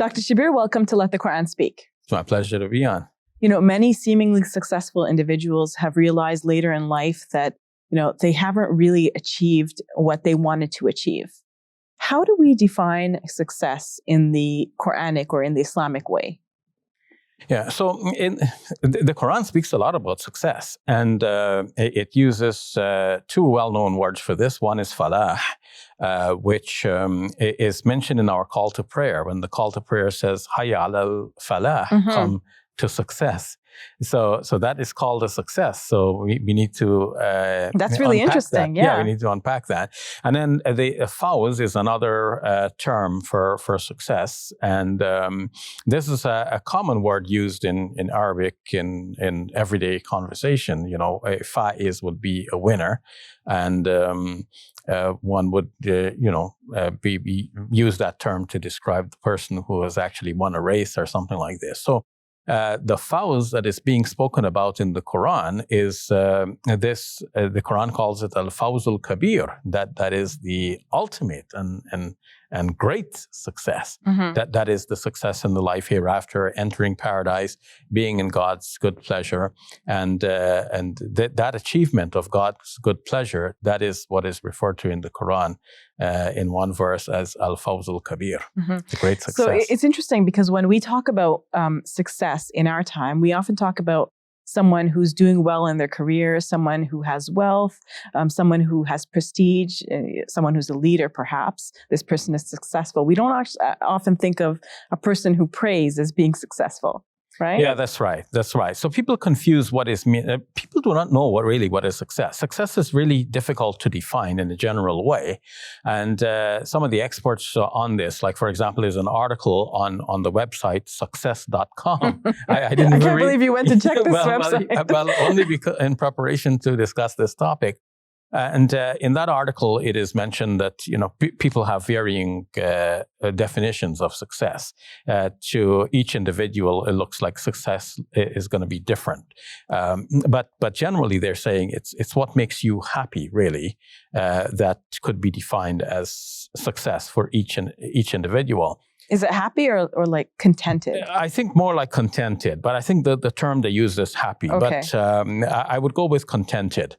Dr. Shabir, welcome to Let the Quran Speak. It's my pleasure to be on. Many seemingly successful individuals have realized later in life that, they haven't really achieved what they wanted to achieve. How do we define success in the Quranic or in the Islamic way? Yeah, so the Quran speaks a lot about success, and it uses two well-known words for this. One is Falah, which is mentioned in our call to prayer. When the call to prayer says, Hayya ala Falah, come to success. So that is called a success. So we need to That's really interesting. That. Yeah, we need to unpack that. And then the fawz is another term for success. And this is a common word used in Arabic in everyday conversation. A faiz would be a winner. And one would, use that term to describe the person who has actually won a race or something like this. So the fawz that is being spoken about in the Quran is the Quran calls it al-fawzul kabir, that is the ultimate and great success. That is the success in the life hereafter, entering paradise, being in God's good pleasure, and that achievement of God's good pleasure, that is what is referred to in the Quran in one verse as al-fawzul kabir, the great success. So it's interesting because when we talk about success in our time, we often talk about someone who's doing well in their career, someone who has wealth, someone who has prestige, someone who's a leader, perhaps. This person is successful. We don't often think of a person who prays as being successful, right? Yeah, that's right. That's right. So people confuse what is people do not know what is success. Success is really difficult to define in a general way. And some of the experts on this, like for example, there's an article on the website success.com. I can't believe you went to check this website. Well, only because in preparation to discuss this topic. And in that article, it is mentioned that people have varying definitions of success. To each individual, it looks like success is going to be different. But generally, they're saying it's what makes you happy, really, that could be defined as success for each individual. Is it happy or like contented? I think more like contented, but I think the term they use is happy. Okay. But I would go with contented.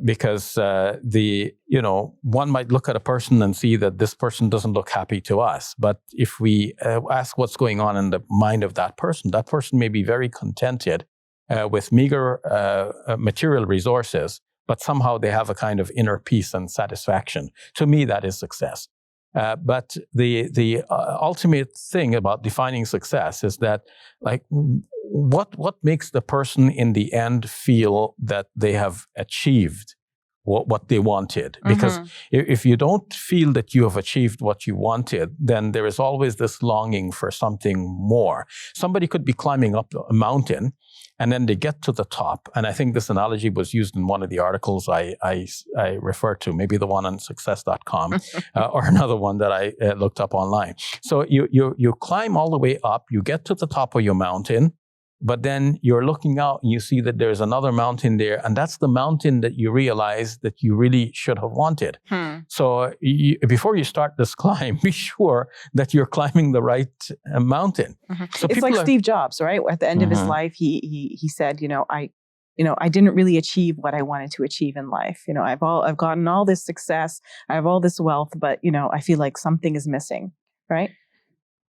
Because one might look at a person and see that this person doesn't look happy to us. But if we ask what's going on in the mind of that person may be very contented with meager material resources, but somehow they have a kind of inner peace and satisfaction. To me, that is success. But the ultimate thing about defining success is that, like, what makes the person in the end feel that they have achieved what they wanted? Because if you don't feel that you have achieved what you wanted, then there is always this longing for something more. Somebody could be climbing up a mountain, and then they get to the top. And I think this analogy was used in one of the articles I referred to, maybe the one on success.com or another one that I looked up online. So you climb all the way up, you get to the top of your mountain, but then you're looking out and you see that there's another mountain there, and that's the mountain that you realize that you really should have wanted. So before you start this climb, be sure that you're climbing the right mountain. So it's like Steve Jobs, right? At the end of his life, he said, I didn't really achieve what I wanted to achieve in life. I've gotten all this success, I have all this wealth, but I feel like something is missing, right?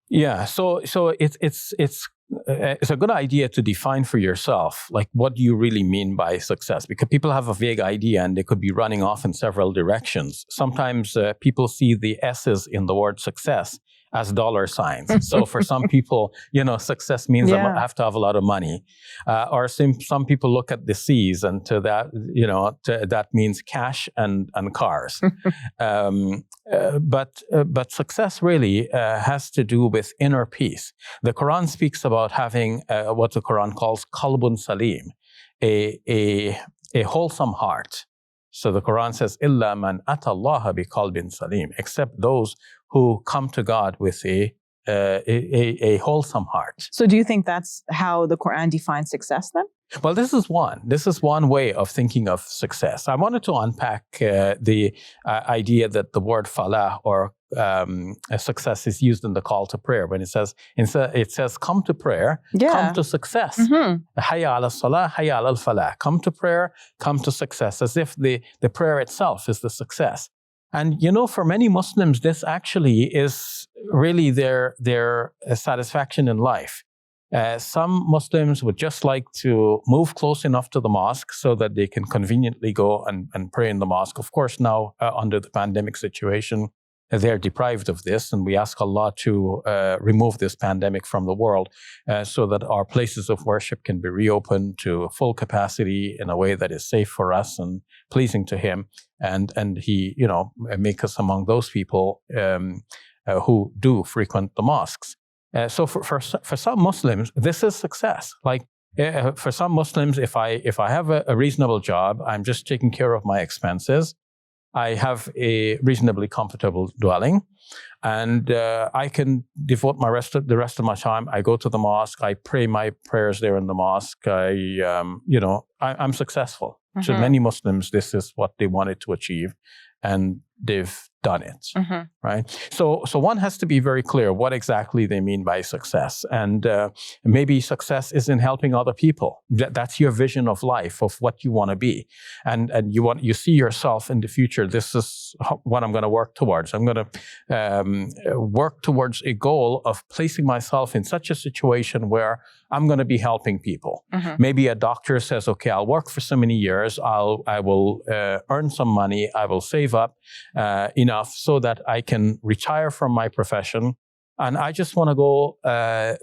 Yeah. So it's a good idea to define for yourself, like, what do you really mean by success? Because people have a vague idea and they could be running off in several directions. Sometimes people see the S's in the word success as dollar signs. So for some people, success means I have to have a lot of money. Or some people look at the C's, and to that, that means cash and cars. But success really has to do with inner peace. The Quran speaks about having what the Quran calls qalbun salim, a wholesome heart. So the Quran says, "Illa man atallaha bi qalbin salim," except those who come to God with a wholesome heart. So do you think that's how the Quran defines success then? Well, this is one way of thinking of success. I wanted to unpack the idea that the word falah or success is used in the call to prayer. When it says come to prayer, come to success. Hayya ala salah, hayya ala falah. Come to prayer, come to success, as if the prayer itself is the success. And for many Muslims, this actually is really their satisfaction in life. Some Muslims would just like to move close enough to the mosque so that they can conveniently go and pray in the mosque. Of course, now under the pandemic situation, they're deprived of this, and we ask Allah to remove this pandemic from the world so that our places of worship can be reopened to full capacity in a way that is safe for us and pleasing to Him, and He, make us among those people who do frequent the mosques. So for some Muslims, this is success. Like for some Muslims, if I have a reasonable job, I'm just taking care of my expenses, I have a reasonably comfortable dwelling, and I can devote the rest of my time. I go to the mosque, I pray my prayers there in the mosque. I'm successful. So many Muslims, this is what they wanted to achieve, and they've done it, right? So one has to be very clear what exactly they mean by success. And maybe success is in helping other people. That's your vision of life, of what you want to be. And you see yourself in the future, this is what I'm going to work towards. I'm going to work towards a goal of placing myself in such a situation where I'm going to be helping people. Maybe a doctor says, okay, I'll work for so many years, I will earn some money, I will save up enough so that I can retire from my profession, and I just want to go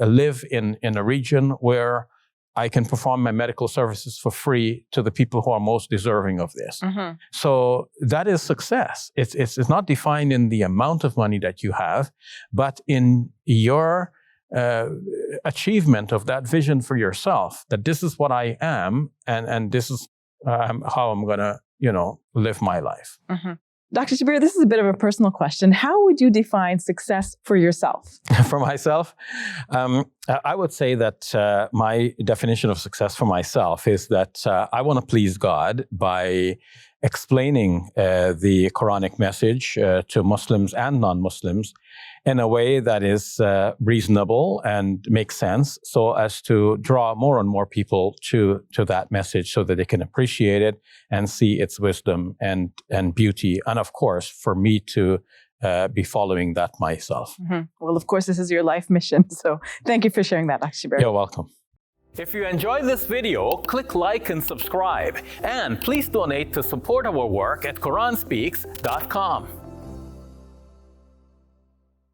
live in a region where I can perform my medical services for free to the people who are most deserving of this. So that is success. It's not defined in the amount of money that you have, but in your achievement of that vision for yourself, that this is what I am, and this is how I'm going to, live my life. Dr. Shabir, this is a bit of a personal question. How would you define success for yourself? For myself, I would say that my definition of success for myself is that I want to please God by explaining the Quranic message to Muslims and non-Muslims in a way that is reasonable and makes sense, so as to draw more and more people to that message so that they can appreciate it and see its wisdom and beauty. And of course, for me to be following that myself. Well, of course, this is your life mission. So thank you for sharing that, Dr. Shabir. You're welcome. If you enjoyed this video, click like and subscribe. And please donate to support our work at QuranSpeaks.com.